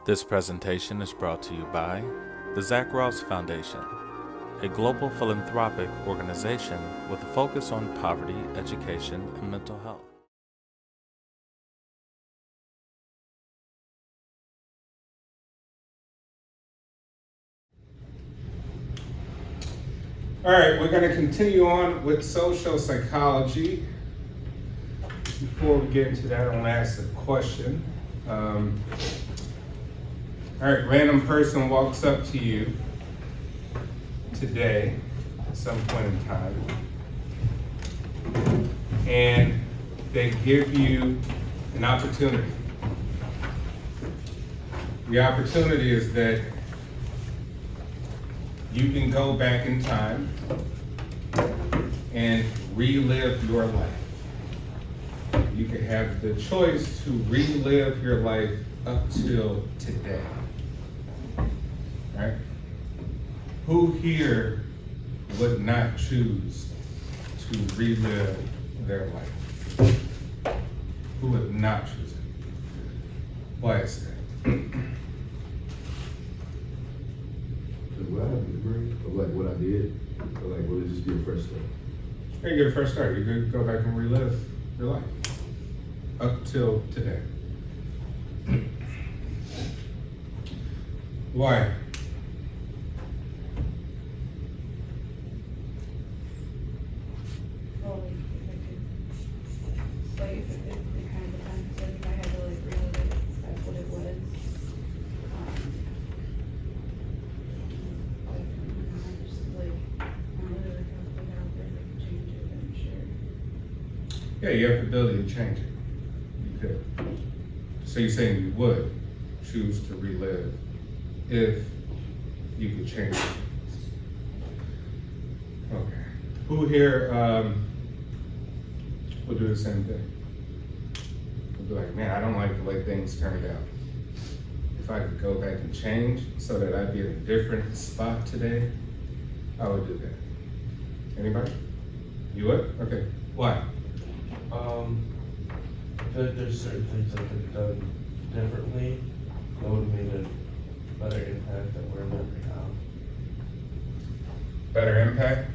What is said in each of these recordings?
This presentation is brought to you by the Zach Ross Foundation, a global philanthropic organization with a focus on poverty, education, and mental health. All right, we're going to continue on with social psychology. Before we get into that, I want to ask a question. All right, random person walks up to you today at some point in time, and they give you an opportunity. The opportunity is that you can go back in time and relive your life. You can have the choice to relive your life up till today. Right? Who here would not choose to relive their life? Who would not choose it? Why is that? Would I have a memory of like what I did? Or like will it just be a fresh start? You get a fresh start. You could go back and relive your life up till today. Why? Well, if it kind of depends, like if I had to like relive it, that's what it was. I'm literally trying to figure out if I could change it, I'm sure. Yeah, you have the ability to change it. You could. So you're saying you would choose to relive if you could change it. Okay. Who here will do the same thing? Will be like, man, I don't like the way things turned out. If I could go back and change so that I'd be in a different spot today, I would do that. Anybody? You would? Okay. Why? I feel like there's certain things that could have done differently that would have made a better impact than we're at right now. Better impact?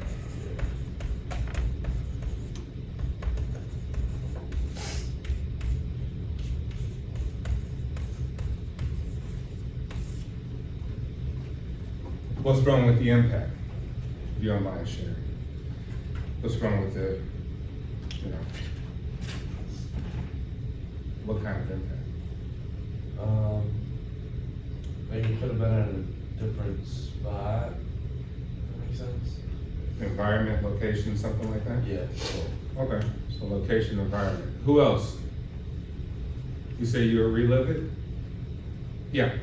What's wrong with the impact? If you don't mind sharing. What's wrong with the, what kind of impact? Like you could have been at a different spot. Does that make sense? Environment, location, something like that? Yeah. Okay, so location, environment. Who else? You say you would relive it? Yeah,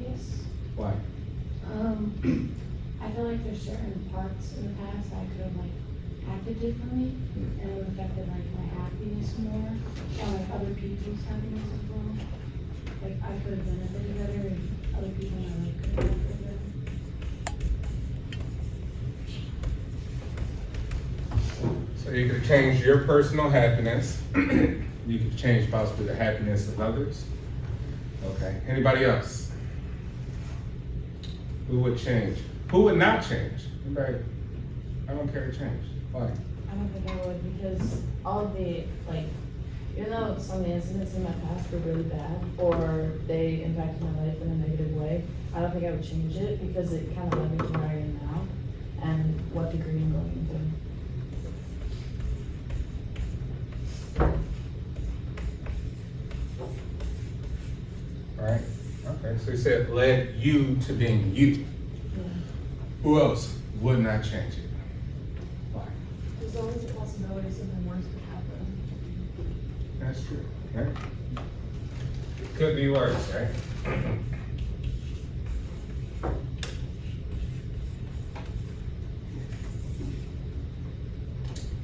Yes. why? I feel like there's certain parts in the past I could have like acted differently and it would have affected like my happiness more or like other people's happiness as well. Like I could have benefited better if other people I like could have benefited better. So you could change your personal happiness. You could change possibly the happiness of others. Okay, anybody else? Who would change? Who would not change? Anybody? I don't care to change. Why? I don't think I would because all of the, like, even though some of the incidents in my past were really bad or they impacted my life in a negative way, I don't think I would change it because it kind of led me to where I am now and what degree I'm going into. All right, okay, so you said led you to being you. Yeah. Who else would not change it? Why? There's always a possibility something worse could happen. That's true, right? Could be worse, right?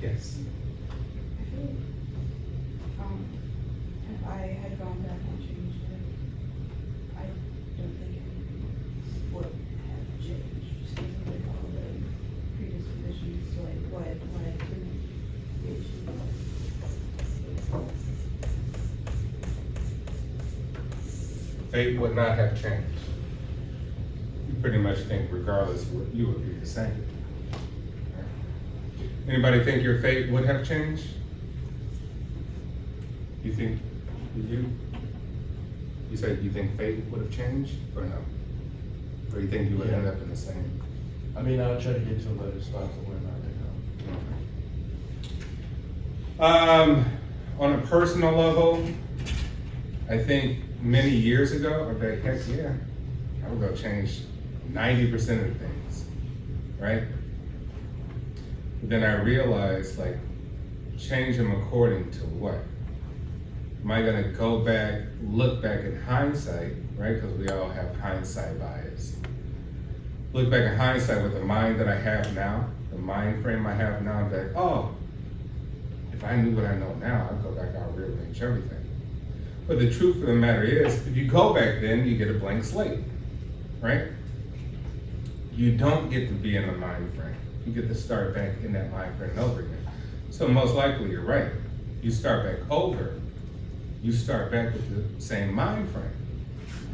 Yes. I feel like, if I had gone back and changed it, I don't think anything would have changed, just because of like all the predispositions to like what led to the issue. fate would not have changed. You pretty much think regardless what you would be the same. Anybody think your fate would have changed? You think you? You said you think fate would have changed or no? Or you think you would end up in the same? I mean, I would try to get to a better spot than where I'm at now. On a personal level, I think many years ago, I'd be like, heck yeah, I would go change 90% of things, right? But then I realized, like, change them according to what? Am I gonna go back, look back in hindsight, right? Because we all have hindsight bias. Look back in hindsight with the mind that I have now, the mind frame I have now, and be like, oh, if I knew what I know now, I'd go back, I'd rearrange everything. But the truth of the matter is, if you go back then, you get a blank slate, right? You don't get to be in the mind frame. You get to start back in that mind frame over again. So most likely you're right. You start back over. You start back with the same mind frame,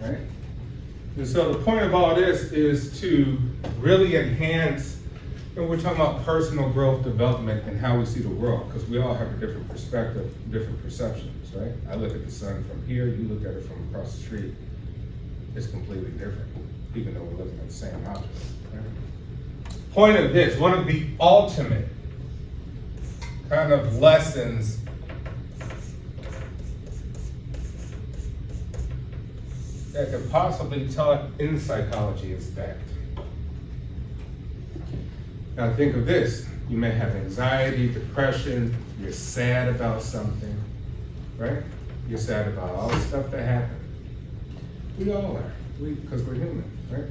right? And so the point of all this is to really enhance, and we're talking about personal growth development and how we see the world, because we all have a different perspective, different perceptions, right? I look at the sun from here, you look at it from across the street. It's completely different, even though we're looking at the same object, right? Point of this, one of the ultimate kind of lessons that could possibly taught in psychology is that. Now think of this, you may have anxiety, depression, you're sad about something, right? You're sad about all the stuff that happened. We all are, because we're human, right?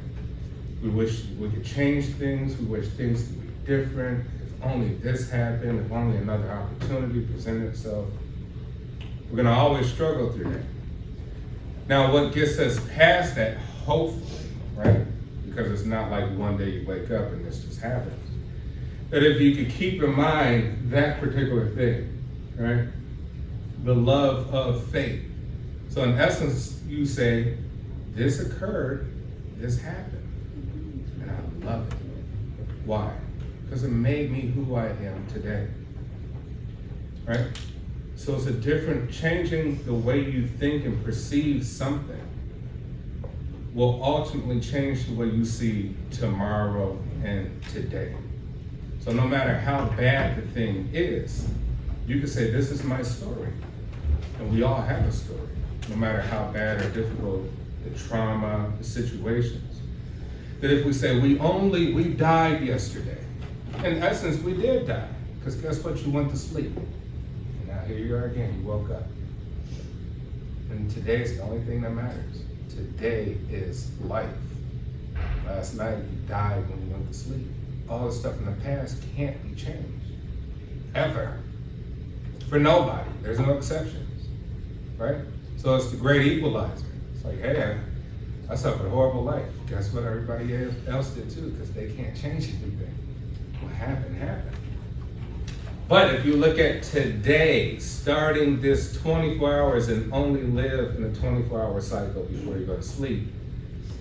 We wish we could change things, we wish things could be different. If only this happened, if only another opportunity presented itself. We're gonna always struggle through that. Now, what gets us past that, hopefully, right? Because it's not like one day you wake up and this just happens. That if you could keep in mind that particular thing, right? The love of faith. So in essence, you say, this occurred, this happened, and I love it. Why? Because it made me who I am today, right? So it's a different, changing the way you think and perceive something will ultimately change the way you see tomorrow and today. So no matter how bad the thing is, you can say, this is my story. And we all have a story, no matter how bad or difficult the trauma, the situations. That if we say, we died yesterday, in essence, we did die. Because guess what? You went to sleep. And now here you are again, you woke up. And today's the only thing that matters. Today is life. Last night you died when you went to sleep. All the stuff in the past can't be changed. Ever. For nobody. There's no exceptions. Right? So it's the great equalizer. It's like, hey, I suffered a horrible life. Guess what? Everybody else did too, because they can't change anything. What happened, happened. But if you look at today, starting this 24 hours and only live in a 24-hour cycle before you go to sleep,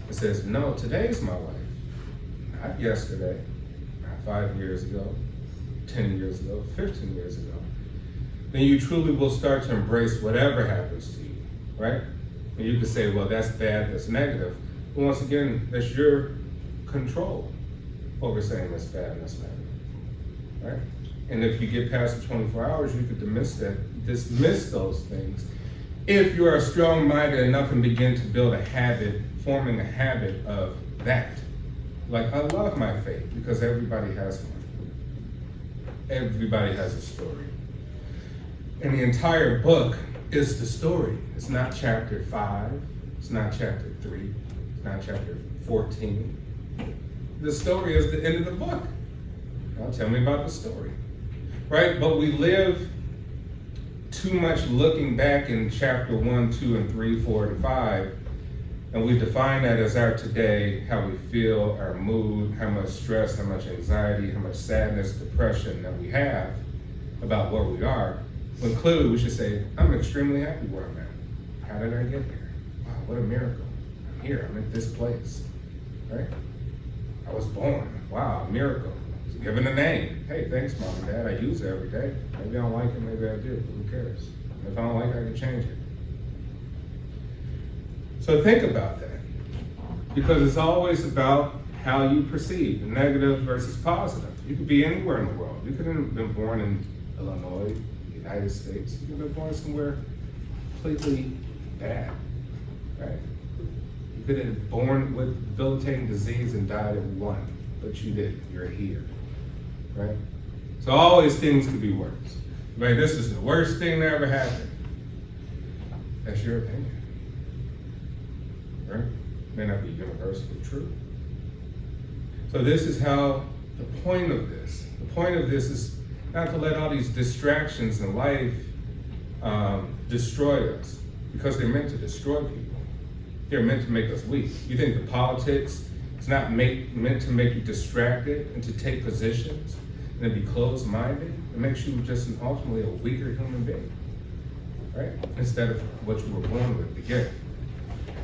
it says, no, today's my life. Not yesterday, not 5 years ago, 10 years ago, 15 years ago. Then you truly will start to embrace whatever happens to you, right? And you can say, well, that's bad, that's negative. But once again, that's your control over saying that's bad and that's negative, right? And if you get past the 24 hours, you could dismiss those things. If you are strong-minded enough and begin to build a habit, forming a habit of that. Like, I love my faith because everybody has one. Everybody has a story. And the entire book is the story. It's not chapter 5, it's not chapter 3, it's not chapter 14. The story is the end of the book. Now tell me about the story. Right? But we live too much looking back in chapter 1, 2, and 3, 4, and 5, and we define that as our today, how we feel, our mood, how much stress, how much anxiety, how much sadness, depression that we have about where we are, when clearly we should say, I'm extremely happy where I'm at. How did I get there? Wow, what a miracle. I'm here, I'm at this place, right? I was born, wow, a miracle. I was given a name. Hey, thanks, Mom and Dad, I use it every day. Maybe I don't like it, maybe I do, but who cares? If I don't like it, I can change it. So think about that, because it's always about how you perceive, negative versus positive. You could be anywhere in the world. You could have been born in Illinois, United States. You could have been born somewhere completely bad, right? You could have been born with debilitating disease and died at 1, but you didn't. You're here, right? So always things could be worse. Right? This is the worst thing that ever happened. That's your opinion, right? May not be universally true. So this is how the point of this is not to let all these distractions in life destroy us, because they're meant to destroy people. They're meant to make us weak. You think the politics is not meant to make you distracted and to take positions and to be closed-minded? It makes you just ultimately a weaker human being, right? Instead of what you were born with, the gift.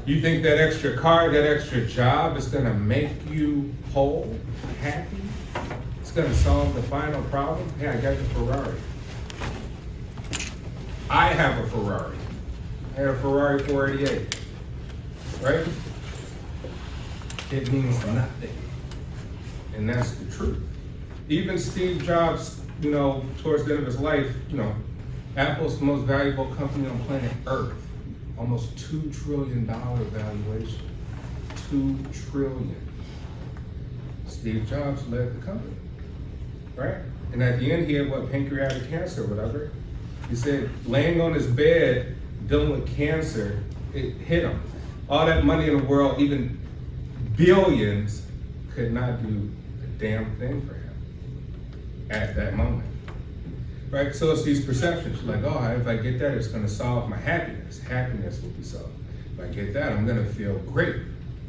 You think that extra car, that extra job is gonna make you whole, happy? It's gonna solve the final problem? Hey, I got the Ferrari. I have a Ferrari. I have a Ferrari 488, right? It means nothing, and that's the truth. Even Steve Jobs, towards the end of his life, Apple's the most valuable company on planet Earth. Almost $2 trillion valuation. $2 trillion. Steve Jobs led the company, right? And at the end, he had pancreatic cancer or whatever. He said, laying on his bed, dealing with cancer, it hit him. All that money in the world, even billions, could not do a damn thing for him at that moment. Right? So it's these perceptions. You're like, oh, if I get that, it's going to solve my happiness. Happiness will be solved. If I get that, I'm going to feel great.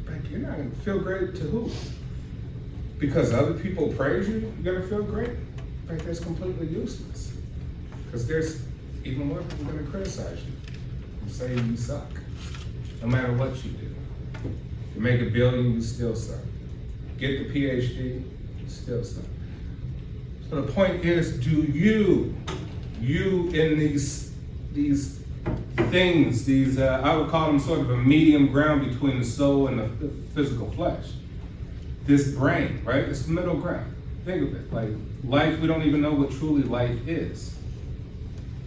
But you're not going to feel great to who? Because other people praise you, you're going to feel great? Right? That's completely useless. Because there's even more people going to criticize you and say you suck, no matter what you do. You make $1 billion, you still suck. Get the PhD, you still suck. So the point is, do you in these things, I would call them sort of a medium ground between the soul and the physical flesh. This brain, right? It's the middle ground. Think of it, like life, we don't even know what truly life is.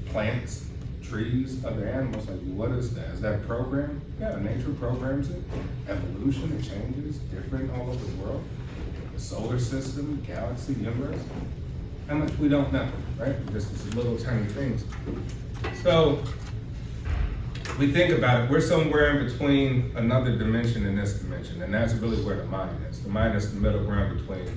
Plants, trees, other animals, like what is that? Is that a program? Yeah, nature programs it. Evolution, it changes, different all over the world. The solar system, galaxy, universe. How much we don't know, right? Just these little tiny things. So we think about it, we're somewhere in between another dimension and this dimension, and that's really where the mind is. The mind is the middle ground between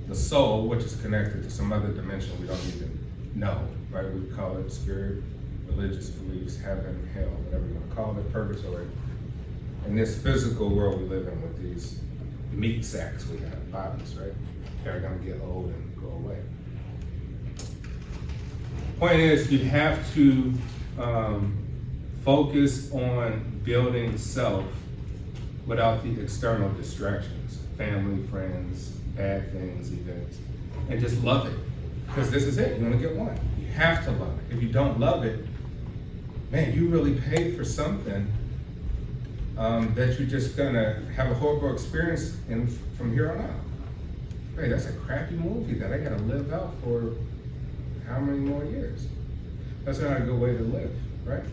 the soul, which is connected to some other dimension we don't even know, right? We call it spirit, religious beliefs, heaven, hell, whatever you want to call it, purgatory. And this physical world we live in with these meat sacks we have, bodies, right? They're gonna get old and go away. Point is, you have to focus on building self without the external distractions, family, friends, bad things, events, and just love it. Because this is it, you only get one. You have to love it. If you don't love it, man, you really paid for something that you're just gonna have a horrible experience in from here on out. Hey, that's a crappy movie that I gotta live out for how many more years? That's not a good way to live, right?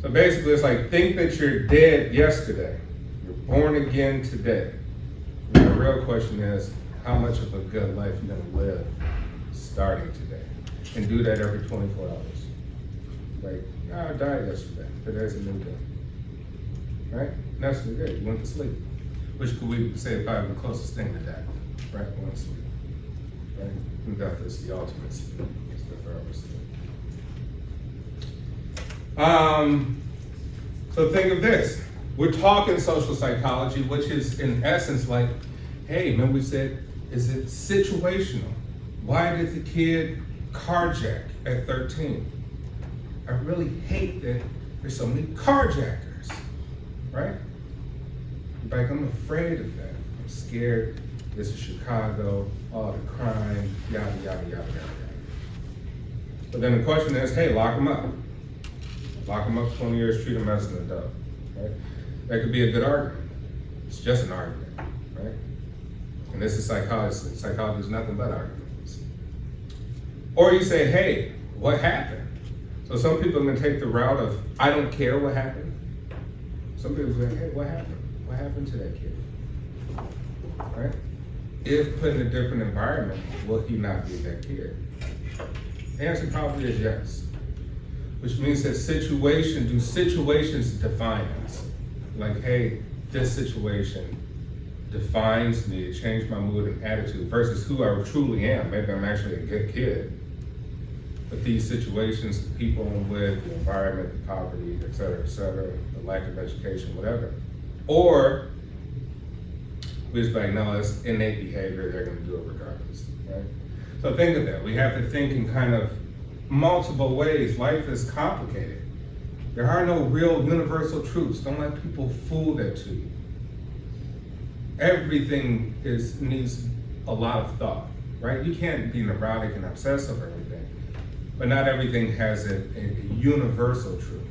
So basically it's like, think that you're dead yesterday. You're born again today. And the real question is, how much of a good life you're gonna live starting today? And do that every 24 hours. Like, I died yesterday, today's a new day. Right? And that's what you did, you went to sleep. Which could we say is probably the closest thing to that, right? Went to sleep. Right? And death is the ultimate sleep. It's the forever sleep. So think of this. We're talking social psychology, which is in essence like, hey, remember we said, is it situational? Why did the kid carjack at 13? I really hate that there's so many carjackers. right? Like, I'm afraid of that. I'm scared. This is Chicago, all the crime, yada, yada, yada, yada. But then the question is, hey, lock them up. Lock them up 20 years, treat them as an adult, right? That could be a good argument. It's just an argument, right? And this is psychology. Psychology is nothing but arguments. Or you say, hey, what happened? So some people are gonna take the route of, I don't care what happened. Some people say, hey, what happened? What happened to that kid? Right? If put in a different environment, will he not be that kid? The answer probably is yes. Which means that situations define us? Like, hey, this situation defines me, it changed my mood and attitude versus who I truly am. Maybe I'm actually a good kid. But these situations, the people I'm with, the environment, the poverty, et cetera, the lack of education, whatever. Or we just like, no, it's innate behavior, they're gonna do it regardless, right? So think of that. We have to think in kind of multiple ways. Life is complicated. There are no real universal truths. Don't let people fool that to you. Everything needs a lot of thought, right? You can't be neurotic and obsessed over everything, but not everything has a universal truth,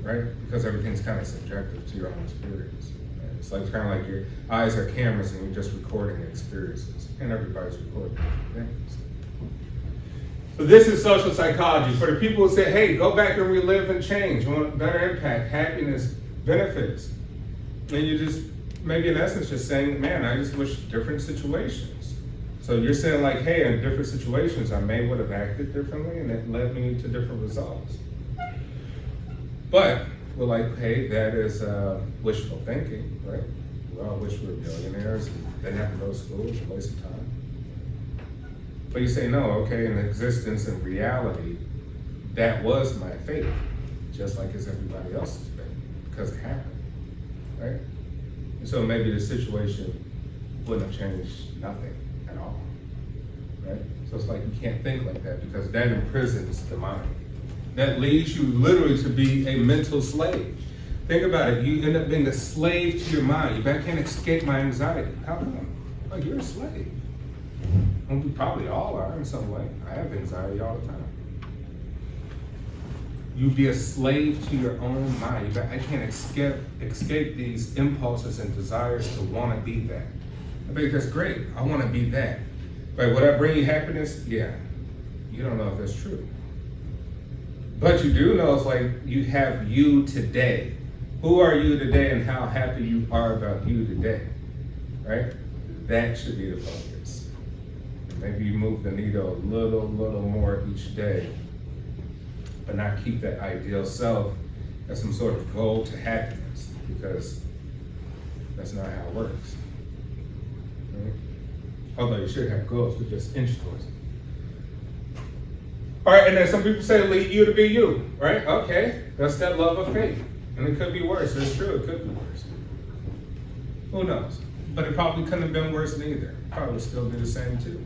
right? Because everything's kind of subjective to your own experience. Right? It's like kind of like your eyes are cameras and you're just recording experiences, and everybody's recording things. So this is social psychology. For the people who say, hey, go back and relive and change, you want better impact, happiness, benefits. And you just, maybe in essence, just saying, man, I just wish different situations. So you're saying like, hey, in different situations, I may would have acted differently and it led me to different results. But we're like, hey, that is wishful thinking, right? We all wish we were millionaires and didn't have to go to school, it's a waste of time. But you say, no, okay, in existence and reality, that was my fate, just like it's everybody else's fate, because it happened, right? And so maybe the situation wouldn't have changed nothing at all, right? So it's like you can't think like that because that imprisons the mind. That leads you literally to be a mental slave. Think about it, you end up being a slave to your mind. I can't escape my anxiety. How come? Oh, you're a slave. And we probably all are in some way. I have anxiety all the time. You be a slave to your own mind. I can't escape these impulses and desires to want to be that. I think that's great. I want to be that. But would I bring you happiness? Yeah. You don't know if that's true. But you do know it's like you have you today. Who are you today and how happy you are about you today, right? That should be the focus. Maybe you move the needle a little more each day, but not keep that ideal self as some sort of goal to happiness, because that's not how it works. Right? Although you should have goals, but just inch towards it. All right, and then some people say lead you to be you, right? Okay, that's that love of faith. And it could be worse, that's true, it could be worse. Who knows? But it probably couldn't have been worse neither. Probably still be the same too.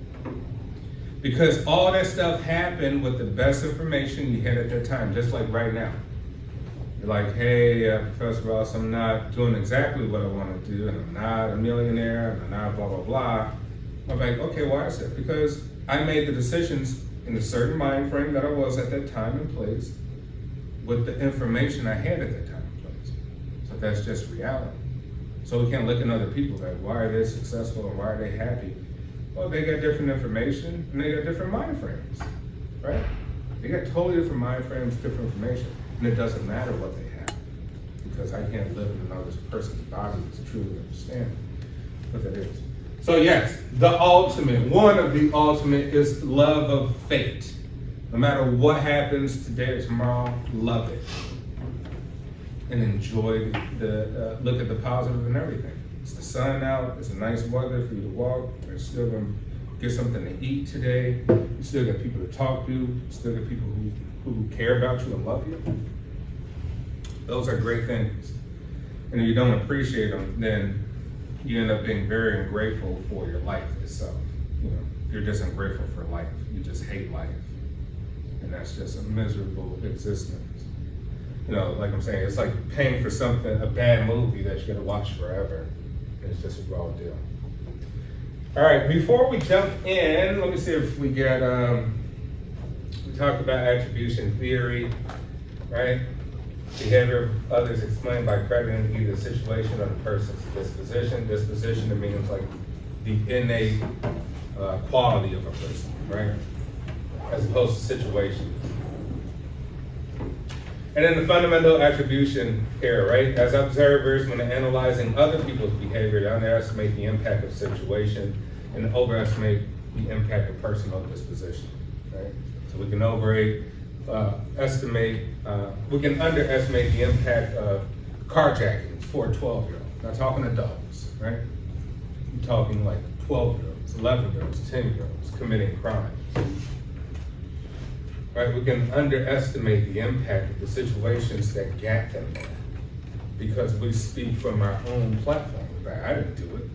Because all that stuff happened with the best information you had at that time, just like right now. You're like, hey, Professor Ross, I'm not doing exactly what I want to do, and I'm not a millionaire, and I'm not blah, blah, blah. I'm like, okay, why is that? Because I made the decisions in a certain mind frame that I was at that time and place with the information I had at that time and place. So that's just reality. So we can't look at other people like, why are they successful and why are they happy? Well, they got different information and they got different mind frames, right? They got totally different mind frames, different information, and it doesn't matter what they have because I can't live in another person's body to truly understand what that is. So yes, the ultimate, one of the ultimate is love of fate. No matter what happens today or tomorrow, love it. And enjoy the look at the positive in everything. It's the sun out, it's a nice weather for you to walk, you're still gonna get something to eat today, you still got people to talk to, you still got people who care about you and love you. Those are great things. And if you don't appreciate them, then you end up being very ungrateful for your life itself. You know, you're just ungrateful for life. You just hate life. And that's just a miserable existence. You know, like I'm saying, it's like paying for something, a bad movie that you're gonna watch forever. It's just a raw deal. All right, before we jump in, let me see if we get, we talked about attribution theory, right? Behavior of others explained by crediting either the situation or the person's disposition. Disposition, it means like the innate quality of a person, right? As opposed to situation. And then the fundamental attribution error, right? As observers, when analyzing other people's behavior, they underestimate the impact of situation and overestimate the impact of personal disposition, right? So we can we can underestimate the impact of carjacking for a 12-year-old. Not talking adults, right? I'm talking like 12-year-olds, 11-year-olds, 10-year-olds committing crimes. Right? We can underestimate the impact of the situations that got them there because we speak from our own platform. Right? I didn't do it.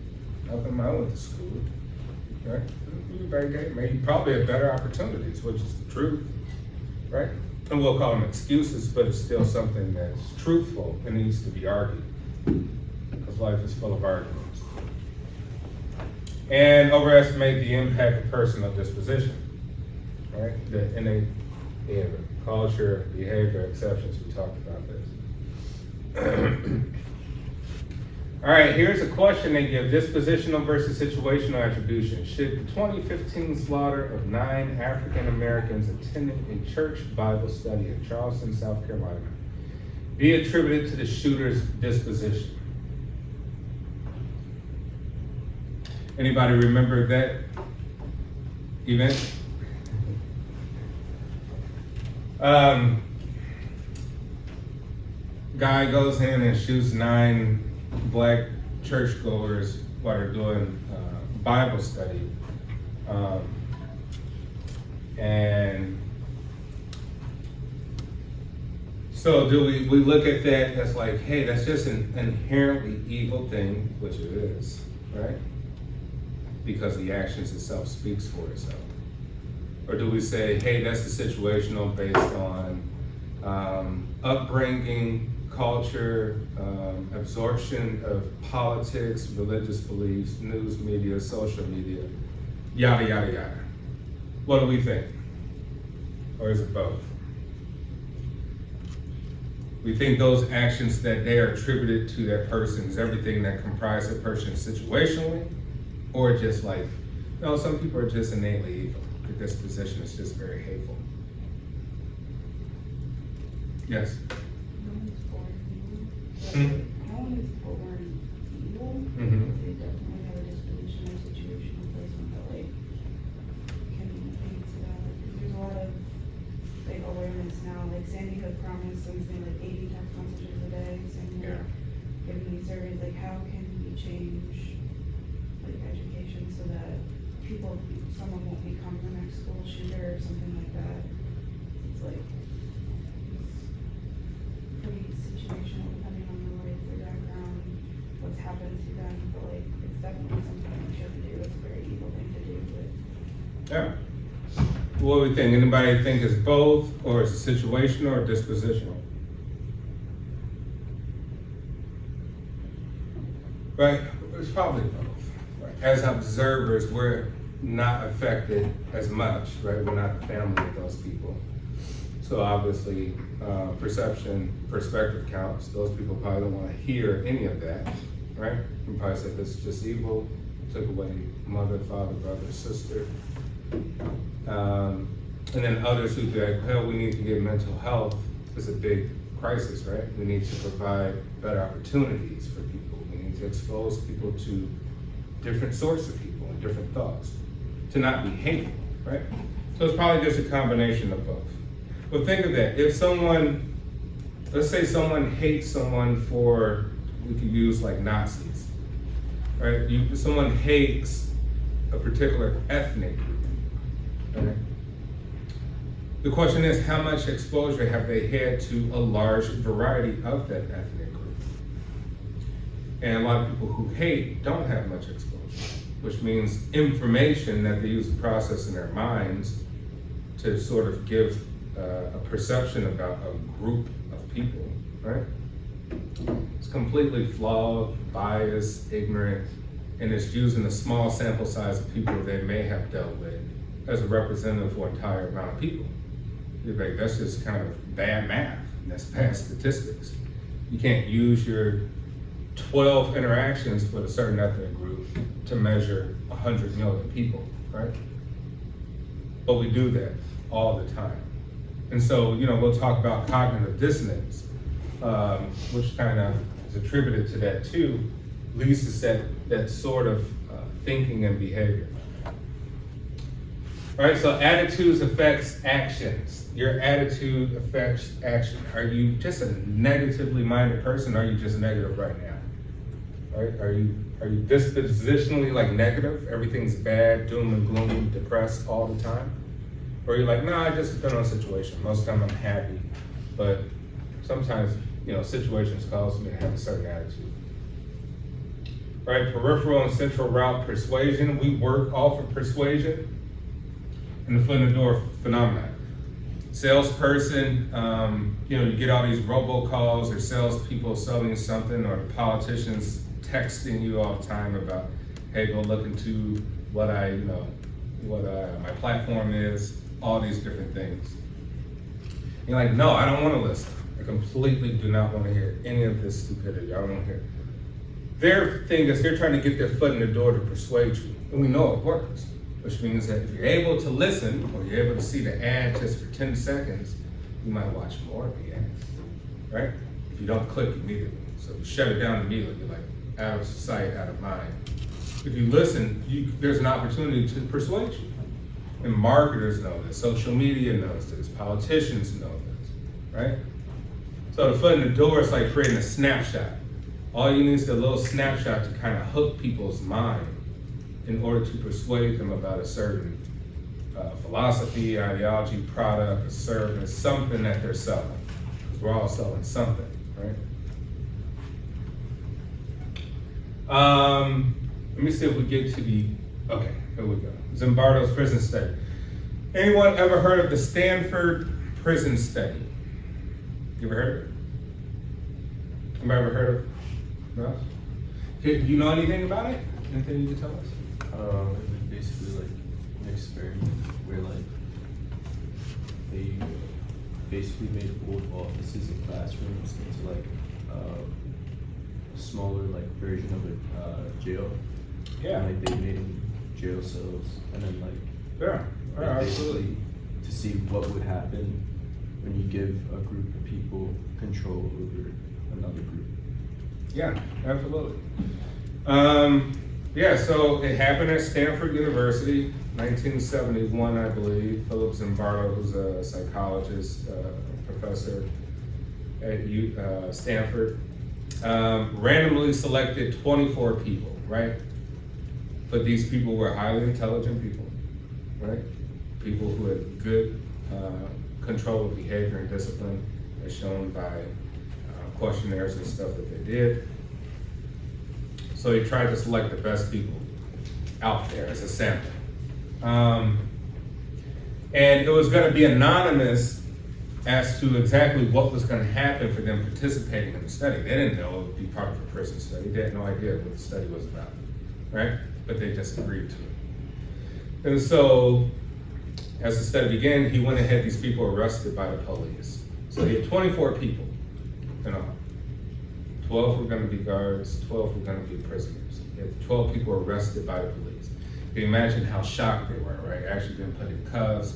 Nothing. I went to school. Right? Maybe probably have better opportunities, which is the truth. Right? And we'll call them excuses, but it's still something that's truthful and needs to be argued because life is full of arguments. And overestimate the impact of personal disposition. Right? The innate behavior, culture, behavior, exceptions, we talked about this. All right, here's a question they give, dispositional versus situational attribution. Should the 2015 slaughter of 9 African Americans attending a church Bible study in Charleston, South Carolina, be attributed to the shooter's disposition? Anybody remember that event? Guy goes in and shoots 9 black churchgoers while they're doing Bible study. And so do we look at that as like, hey, that's just an inherently evil thing, which it is, right? Because the actions itself speaks for itself. Or do we say, hey, that's the situational based on upbringing, culture, absorption of politics, religious beliefs, news media, social media, yada, yada, yada. What do we think? Or is it both? We think those actions that they are attributed to that person is everything that comprise a person situationally, or just like, no, some people are just innately evil. The disposition is just very hateful. Yes? No one is born evil. Hmm? No one is born evil. Mm-hmm. They definitely have a disposition or situational placement that like can lead to that. Like, there's a lot of like awareness now. Like Sandy Hook promised something like 80 text messages a day, saying like giving these surveys like how can we change like education so that someone won't become the next school shooter or something like that. It's like it's pretty situational depending on their background, what's happened to them, but like it's definitely something we shouldn't do. It's a very evil thing to do, but Yeah. What do we think? Anybody think it's both, or is it situational or dispositional? Right? It's probably both. Right? As observers, we're not affected as much, right? We're not the family of those people. So obviously, perspective counts. Those people probably don't want to hear any of that, right? You probably say this is just evil, took away mother, father, brother, sister. And then others who be like, well, we need to get mental health. It's a big crisis, right? We need to provide better opportunities for people. We need to expose people to different sorts of people and different thoughts, to not be hateful, right? So it's probably just a combination of both. But think of that, if someone, let's say someone hates someone for, we could use like Nazis, right? Someone hates a particular ethnic group, right? The question is, how much exposure have they had to a large variety of that ethnic group? And a lot of people who hate don't have much exposure, which means information that they use to process in their minds to sort of give a perception about a group of people, right? It's completely flawed, biased, ignorant, and it's using a small sample size of people they may have dealt with as a representative for an entire amount of people. You're like, that's just kind of bad math. That's bad statistics. You can't use your 12 interactions with a certain ethnic group to measure 100 million people, right? But we do that all the time. And so, we'll talk about cognitive dissonance, which kind of is attributed to that too, leads to that sort of thinking and behavior. All right, so attitudes affects actions. Your attitude affects action. Are you just a negatively minded person, or are you just negative right now? Right? Are you dispositionally like negative? Everything's bad, doom and gloom, depressed all the time? Or are you like, no, I just depend on the situation. Most of the time I'm happy, but sometimes, situations cause me to have a certain attitude. Right, peripheral and central route persuasion. We work off of persuasion and the foot in the door phenomenon. Salesperson, you get all these robocalls or salespeople selling something, or the politicians texting you all the time about, hey, go look into what my platform is, all these different things. You're like, no, I don't want to listen. I completely do not want to hear any of this stupidity. I don't want to hear. Their thing is they're trying to get their foot in the door to persuade you, and we know it works. Which means that if you're able to listen, or you're able to see the ad just for 10 seconds, you might watch more of the ads, right? If you don't click immediately. So if you shut it down immediately, you're like out of sight, out of mind. If you listen, there's an opportunity to persuade you. And marketers know this, social media knows this, politicians know this, right? So the foot in the door is like creating a snapshot. All you need is a little snapshot to kind of hook people's mind in order to persuade them about a certain philosophy, ideology, product, a service, something that they're selling. Because we're all selling something, right? Let me see if we get to okay, here we go. Zimbardo's prison study. Anyone ever heard of the Stanford prison study? You ever heard of it? Anybody ever heard of it? No? Do you know anything about it? Anything you can tell us? It's basically like an experiment where like they basically made old offices and classrooms into like a smaller like version of a jail. Yeah. And, like they made them jail cells, and then like Yeah. like, Absolutely. basically to see what would happen when you give a group of people control over another group. Yeah, absolutely. Yeah, so it happened at Stanford University, 1971, I believe. Philip Zimbardo, who's a psychologist, professor at Stanford, randomly selected 24 people, right? But these people were highly intelligent people, right? People who had good control of behavior and discipline, as shown by questionnaires and stuff that they did. So he tried to select the best people out there as a sample. And it was going to be anonymous as to exactly what was going to happen for them participating in the study. They didn't know it would be part of a prison study. They had no idea what the study was about, right? But they just agreed to it. And so, as the study began, he went and had these people arrested by the police. So he had 24 people in all. 12 were going to be guards, 12 were going to be prisoners. He had 12 people arrested by the police. You can imagine how shocked they were, right? Actually being put in cuffs,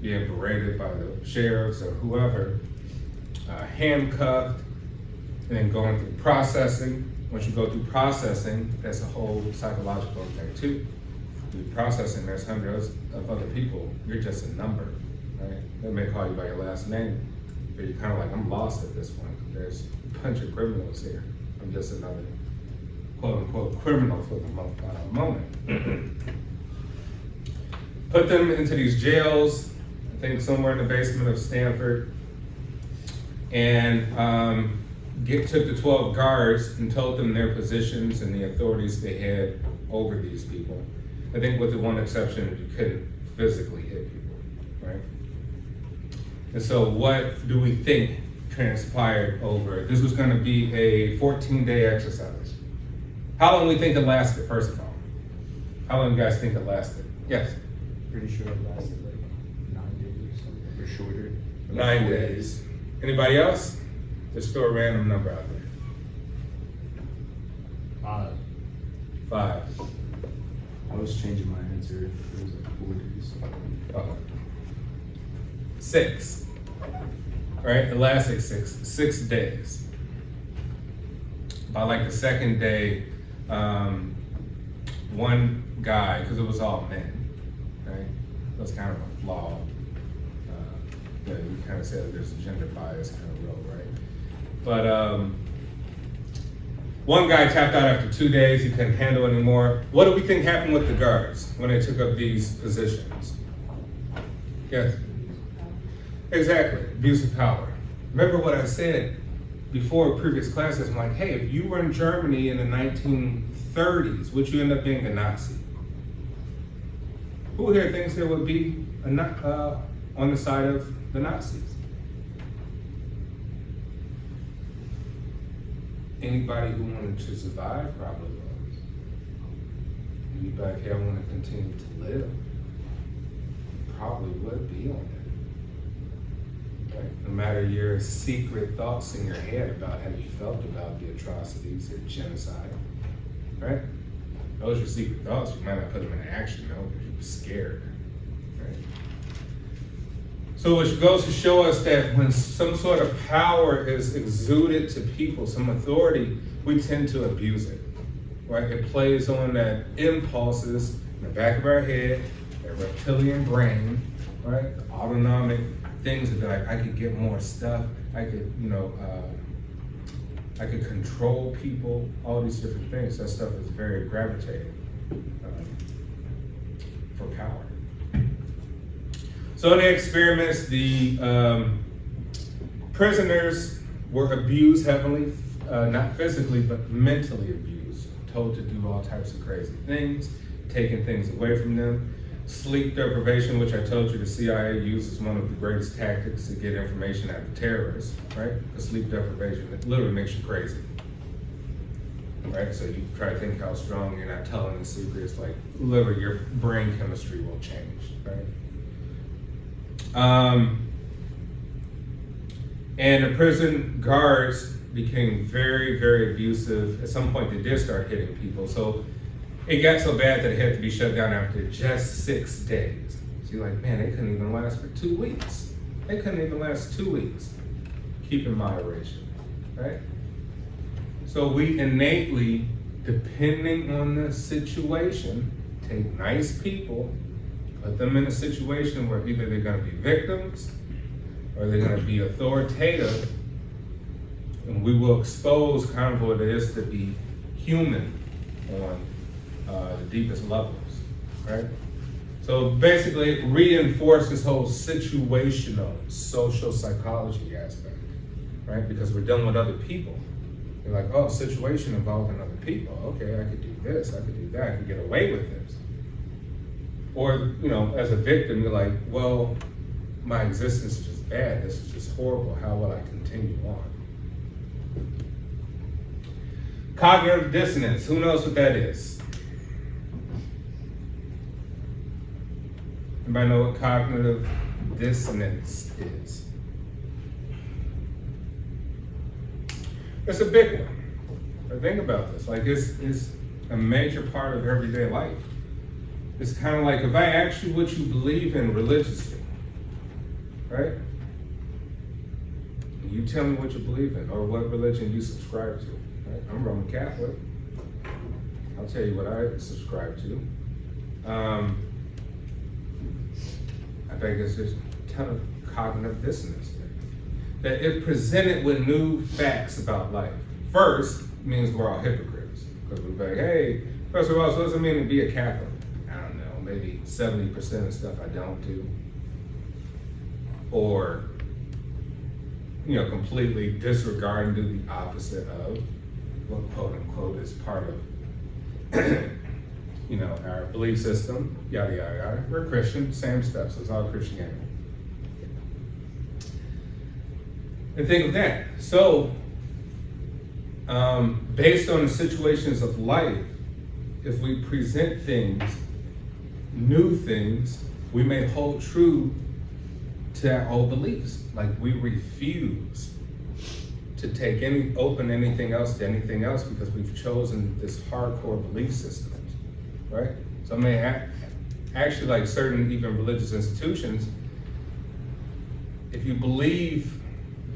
being berated by the sheriffs or whoever, handcuffed, and then going through processing. Once you go through processing, that's a whole psychological thing too. Through processing, there's hundreds of other people. You're just a number, right? They may call you by your last name, but you're kind of like, I'm lost at this point. There's a bunch of criminals here. I'm just another quote unquote criminal for the moment. Put them into these jails, I think somewhere in the basement of Stanford, and took the 12 guards and told them their positions and the authorities they had over these people. I think with the one exception, you couldn't physically hit people, right? And so what do we think transpired over. This was going to be a 14-day exercise. How long do we think it lasted, first of all? How long do you guys think it lasted? Yes? Pretty sure it lasted like 9 days or shorter. 9 days. Anybody else? Just throw a random number out there. 5. I was changing my answer. It was like 4 days. Okay. 6. Right? It lasted 6 days. By like the second day, one guy, because it was all men, right? That's kind of a flaw. You kind of said that there's a gender bias kind of real, right? But one guy tapped out after 2 days. He couldn't handle it anymore. What do we think happened with the guards when they took up these positions? Yes. Exactly, abuse of power. Remember what I said before previous classes? I'm like, hey, if you were in Germany in the 1930s, would you end up being a Nazi? Who here thinks there would be on the side of the Nazis? Anybody who wanted to survive probably was. Anybody here want to continue to live probably would be on that. Right? No matter your secret thoughts in your head about how you felt about the atrocities or genocide, right? Those are your secret thoughts. You might not put them in action though, because you were scared, right? So which goes to show us that when some sort of power is exuded to people, some authority, we tend to abuse it, right? It plays on that impulses in the back of our head, that reptilian brain, right? The autonomic things that like, I could get more stuff, I could, I could control people, all these different things. That stuff is very gravitating for power. So in the experiments, the prisoners were abused heavily, not physically, but mentally abused, told to do all types of crazy things, taking things away from them. Sleep deprivation, which I told you the CIA uses one of the greatest tactics to get information out of terrorists, right? Because sleep deprivation, it literally makes you crazy, right? So you try to think how strong you're not telling the secrets, like literally your brain chemistry will change, right? And the prison guards became very, very abusive. At some point, they did start hitting people. So it got so bad that it had to be shut down after just 6 days. So you're like, man, they couldn't even last for 2 weeks. They couldn't even last 2 weeks. Keep in moderation, right? So we innately, depending on the situation, take nice people, put them in a situation where either they're going to be victims or they're going to be authoritative, and we will expose kind of what it is to be human on the deepest levels, right? So basically it reinforces this whole situational social psychology aspect, right? Because we're dealing with other people. You're like, oh, situation involving other people. Okay, I could do this, I could do that, I could get away with this. Or, as a victim, you're like, well, my existence is just bad. This is just horrible. How will I continue on? Cognitive dissonance. Who knows what that is? Anybody know what cognitive dissonance is? It's a big one. But think about this. Like, it's a major part of everyday life. It's kind of like if I ask you what you believe in religiously, right? You tell me what you believe in or what religion you subscribe to. Right? I'm Roman Catholic. I'll tell you what I subscribe to. I think it's just a ton of cognitive dissonance there. That if presented with new facts about life, first means we're all hypocrites. Because we're like, hey, first of all, so what does it mean to be a Catholic? Maybe 70% of stuff I don't do, or completely disregard and do the opposite of what quote unquote is part of our belief system, yada yada yada. We're Christian, same stuff, so it's all Christianity. And think of that. So, based on the situations of life, if we present things, new things, we may hold true to our old beliefs. Like we refuse to take open anything else to anything else because we've chosen this hardcore belief system, right? So I mean, actually, like certain even religious institutions, if you believe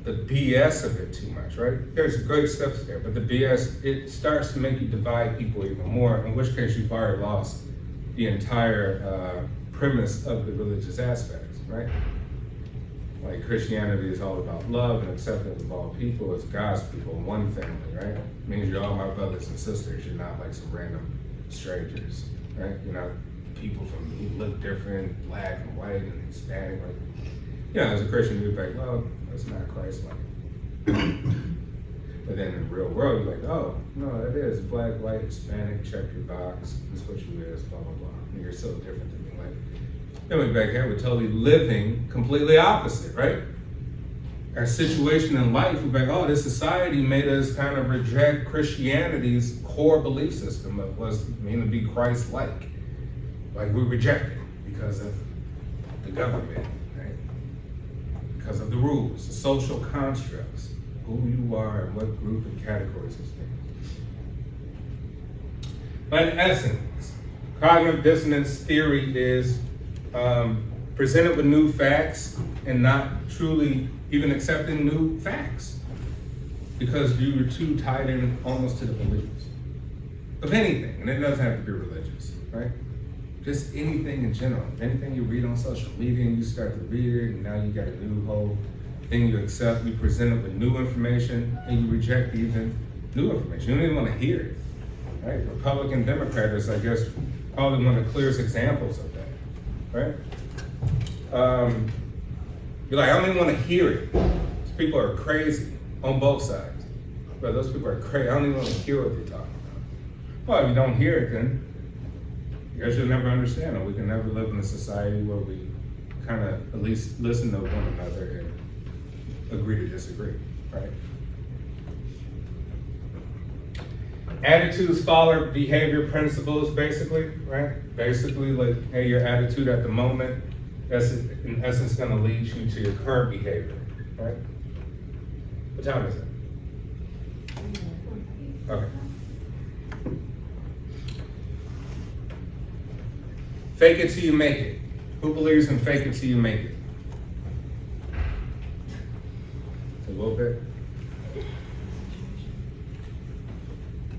the BS of it too much, right? There's great stuff there, but the BS, it starts to make you divide people even more, in which case you've already lost the entire premise of the religious aspects, right? Like Christianity is all about love and acceptance of all people as God's people, one family, right? It means you're all my brothers and sisters. You're not like some random strangers, right? You're not people who look different, black and white and Hispanic. Like, you know, as a Christian, you'd be like, well, that's not Christ-like. But then in the real world, you're like, oh, no, it is black, white, Hispanic, check your box. This is what you is, blah, blah, blah. And you're so different than me. Like, then we back here, we're totally living completely opposite, right? Our situation in life, we're like, oh, this society made us kind of reject Christianity's core belief system of was mean to be Christ-like. Like we reject it because of the government, right? Because of the rules, the social constructs, who you are and what group and categories of things. But in essence, cognitive dissonance theory is presented with new facts and not truly even accepting new facts because you were too tied in almost to the beliefs of anything, and it doesn't have to be religious, right? Just anything in general. Anything you read on social media and you start to read it, and now you got a new whole thing you accept, you present it with new information, and you reject even new information. You don't even want to hear it, right? Republican, Democrat is, I guess, probably one of the clearest examples of that, right? You're like, I don't even want to hear it. These people are crazy on both sides. But those people are crazy. I don't even want to hear what they're talking about. Well, if you don't hear it, then I guess you'll never understand it. We can never live in a society where we kind of at least listen to one another and agree to disagree, right? Attitudes follow behavior principles, basically, right? Basically, like, hey, your attitude at the moment, that's in essence gonna lead you to your current behavior, right? What time is it? Okay. Fake it till you make it. Who believes in fake it till you make it? A little bit.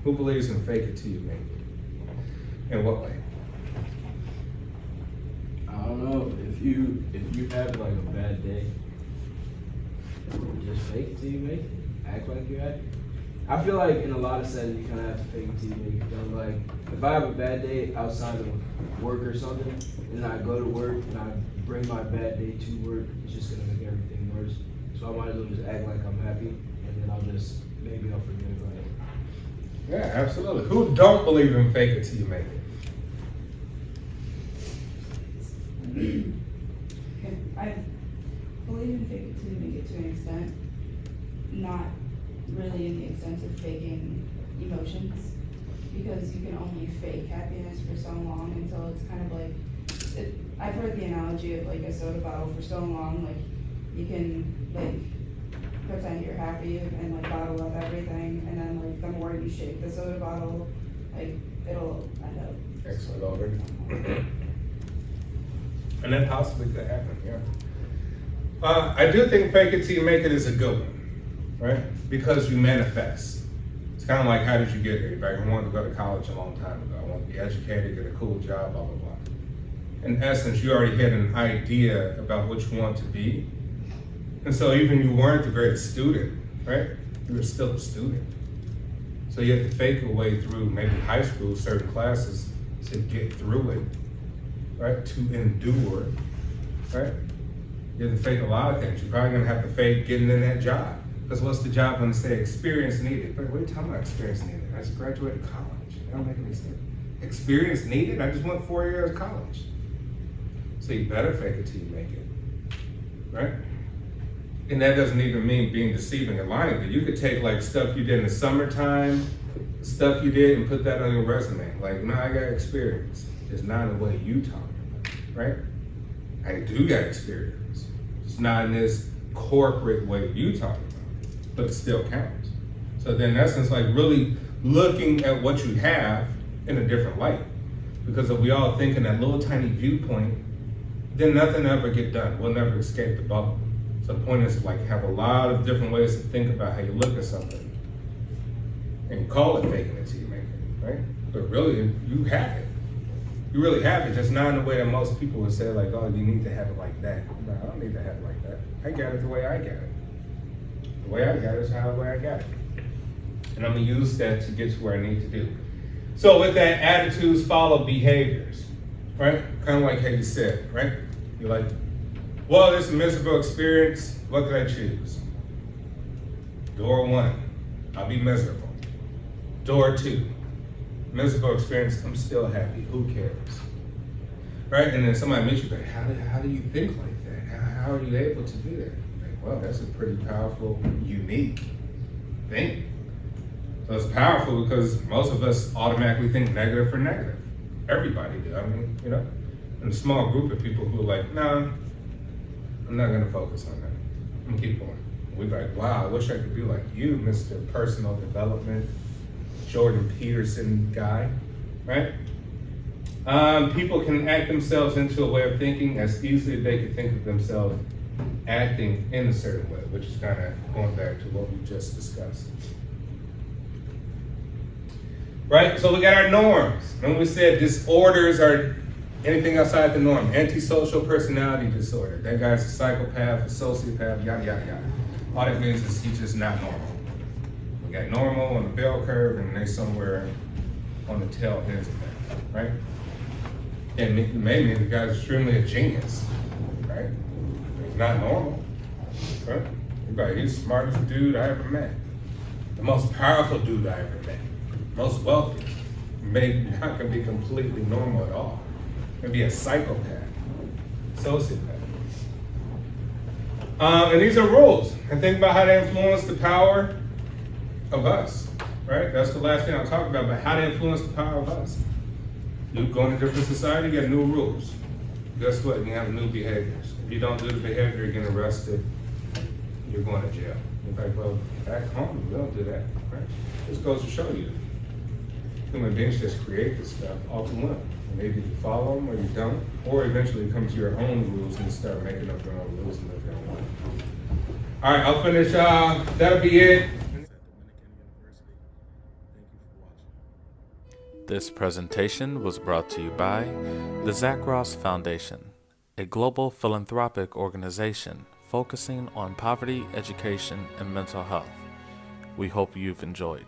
Who believes in fake it till you make it? In what way? I don't know, if you have like a bad day, just fake it till you make it. Act like you're happy. I feel like in a lot of settings you kind of have to fake it till you make it. Though. Like if I have a bad day outside of work or something, and I go to work and I bring my bad day to work, it's just gonna make everything worse. So I might as well just act like I'm happy, and then maybe I'll forget about it. Yeah, absolutely. Who don't believe in fake it till you make it? Okay, I believe in fake it till you make it to an extent, not really in the extent of faking emotions, because you can only fake happiness for so long until it's kind of like, I've heard the analogy of like a soda bottle for so long, like you can like pretend you're happy and like bottle up everything, and then like the more you shake the soda bottle, like it'll end up. Excellent already. And that possibly could happen, yeah. I do think fake it till you make it is a good one, right? Because you manifest. It's kind of like, how did you get here? Like, I wanted to go to college a long time ago. I wanted to be educated, get a cool job, blah, blah, blah. In essence, you already had an idea about what you want to be. And so even you weren't the greatest student, right? You were still a student. So you had to fake your way through maybe high school, certain classes to get through it, right? To endure, right? You have to fake a lot of things. You're probably gonna have to fake getting in that job. Because what's the job when they say experience needed? But what are you talking about experience needed? I just graduated college. That don't make any sense. Experience needed? I just went 4 years of college. So you better fake it till you make it, right? And that doesn't even mean being deceiving and lying, but you could take like stuff you did in the summertime, stuff you did, and put that on your resume. Like, no, I got experience. It's not in the way you talk about it, right? I do got experience. It's not in this corporate way you talk about it, but it still counts. So then in essence, like really looking at what you have in a different light. Because if we all think in that little tiny viewpoint, then nothing ever get done. We'll never escape the bubble. So the point is like have a lot of different ways to think about how you look at something. And call it faking it till you make it, right? But really, you have it. You really have it, just not in the way that most people would say like, oh, you need to have it like that. No, I don't need to have it like that. I got it the way I got it. The way I got it is how the way I got it. And I'm gonna use that to get to where I need to do. So with that, attitudes follow behaviors, right? Kind of like how you said, right? You're like, well, this is a miserable experience. What could I choose? Door 1, I'll be miserable. Door 2, miserable experience, I'm still happy. Who cares? Right? And then somebody meets you, like, how do you think like that? How are you able to do that? Like, well, that's a pretty powerful, unique thing. So it's powerful because most of us automatically think negative for negative. Everybody do. I mean, you know, and a small group of people who are like, nah, I'm not gonna focus on that. I'm gonna keep going. We're like, wow, I wish I could be like you, Mr. Personal Development, Jordan Peterson guy, right? People can act themselves into a way of thinking as easily as they could think of themselves acting in a certain way, which is kind of going back to what we just discussed. Right, so we got our norms. Remember we said disorders are anything outside the norm. Antisocial personality disorder. That guy's a psychopath, a sociopath, yada, yada, yada. All that means is he's just not normal. We got normal on the bell curve and they somewhere on the tail ends of that, right? And it may mean the guy's extremely a genius, right? He's not normal, right? He's the smartest dude I ever met. The most powerful dude I ever met. Most wealthy. Maybe not gonna be completely normal at all. Gonna be a psychopath, sociopath. And these are rules. And think about how they influence the power of us, right? That's the last thing I'll talk about, but how they influence the power of us. You go in a different society, you got new rules. Guess what? You have new behaviors. If you don't do the behavior, you're getting arrested, you're going to jail. You're like, well, back home, we don't do that, right? This goes to show you. Human beings just create this stuff off the whim. Maybe you follow them or you don't, or eventually come to your own rules and start making up your own rules and live your own life. All right, I'll finish. That'll be it. This presentation was brought to you by the Zach Ross Foundation, a global philanthropic organization focusing on poverty, education, and mental health. We hope you've enjoyed.